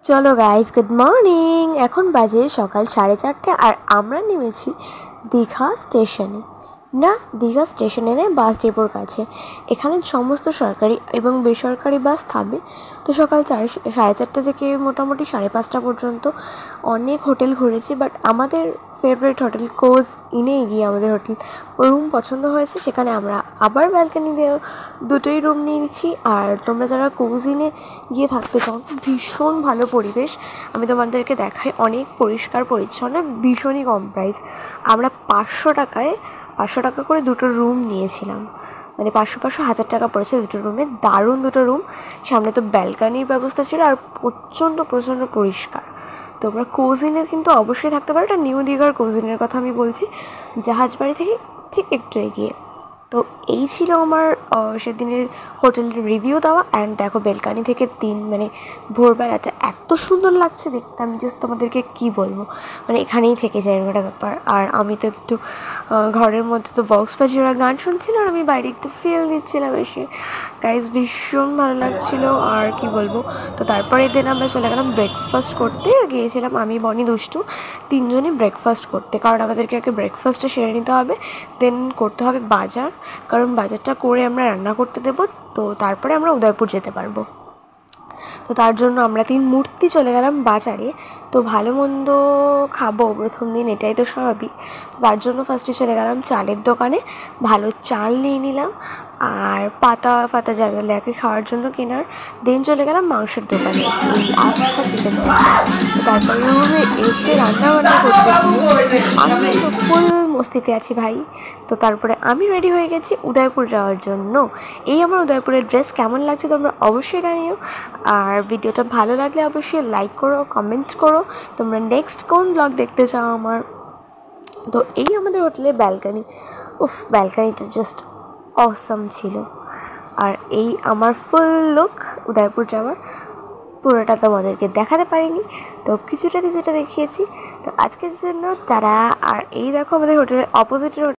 চলো guys, good morning. এখন বাজে সকাল 4:30 আর আমরা নেমেছি দীঘা স্টেশনে। দীঘা স্টেশনে নেই, বাস ডিপোর কাছে। এখানে সমস্ত সরকারি এবং বেসরকারি বাস থামে। তো সকাল 4:30 থেকে মোটামুটি 5:30 পর্যন্ত অনেক হোটেল ঘুরেছি, বাট আমাদের ফেভারিট হোটেল কোজ ইনে গিয়ে আমাদের হোটেল রুম পছন্দ হয়েছে। সেখানে আমরা আবার ব্যালকানি দিয়ে দুটোই রুম নিয়েছি। আর তোমরা যারা কোজ ইনে গিয়ে থাকতে চাও, ভীষণ ভালো পরিবেশ। আমি তোমাদেরকে দেখাই, অনেক পরিষ্কার পরিচ্ছন্ন, ভীষণই কম প্রাইস। আমরা 500 টাকা করে দুটো রুম নিয়েছিলাম, মানে 500 1000 টাকা পড়েছে দুটো রুমে। দারুণ দুটো রুম, সামনে তো ব্যালকানির ব্যবস্থা ছিল আর প্রচণ্ড পরিষ্কার। তোমরা কোজিনে কিন্তু অবশ্যই থাকতে পারো। এটা নিউ দীঘার কোজিনের কথা আমি বলছি, জাহাজবাড়ি থেকে ঠিক একটু এগিয়ে। তো এই ছিল আমার সেদিনের হোটেলের রিভিউ দেওয়া। অ্যান্ড দেখো, বেলকানি থেকে মানে ভোরবেলাটা এত সুন্দর লাগছে দেখতে, আমি জাস্ট তোমাদেরকে কী বলবো, মানে এখানেই থেকে যায় এরকম একটা ব্যাপার। আর আমি তো একটু ঘরের মধ্যে তো বক্স বাজিয়ে ওরা গান শুনছিল, আর আমি বাইরে একটু ফিল নিচ্ছিলাম এসে। গাইজ ভীষণ ভালো লাগছিলো, আর কি বলবো। তো তারপরে দিন আমরা চলে গেলাম ব্রেকফাস্ট করতে। গিয়েছিলাম আমি, বনি, দুষ্টু তিনজনই ব্রেকফাস্ট করতে, কারণ আমাদেরকে আগে ব্রেকফাস্টটা সেরে নিতে হবে, দেন করতে হবে বাজার, কারণ বাজারটা করে আমরা রান্না করতে দেবো। তো তারপরে আমরা উদয়পুর যেতে পারবো। তো তার জন্য আমরা 3 মূর্তি চলে গেলাম বাজারে। তো ভালো মন্দ খাবো প্রথম দিন, এটাই তো স্বাভাবিক। তো তার জন্য ফার্স্টে চলে গেলাম চালের দোকানে, ভালো চাল নিয়ে নিলাম, আর পাতা যা যা লাগে খাওয়ার জন্য কেনার। দেন চলে গেলাম মাংসের দোকানে, এই আস্থা চিকেন। তারপরে রুমে এসে রান্না বান্না করতে আমি তো ফুল মস্তিতে আছি ভাই। তো তারপরে আমি রেডি হয়ে গেছি উদয়পুর যাওয়ার জন্য। এই আমার উদয়পুরের ড্রেস কেমন লাগছে তোমরা অবশ্যই জানিও। আর ভিডিওটা ভালো লাগলে অবশ্যই লাইক করো, কমেন্ট করো তোমরা নেক্সট কোন ব্লগ দেখতে চাও আমার। তো এই আমাদের হোটেলের ব্যালকানি, ব্যালকানিটা জাস্ট অসাম ছিল। আর এই আমার ফুল লুক উদয়পুর যাওয়ার। পুরোটা তোমাদেরকে দেখাতে পারিনি, তো কিছুটা দেখিয়েছি। তো আজকের জন্য তারা। আর এই দেখো আমাদের হোটেলের অপোজিটের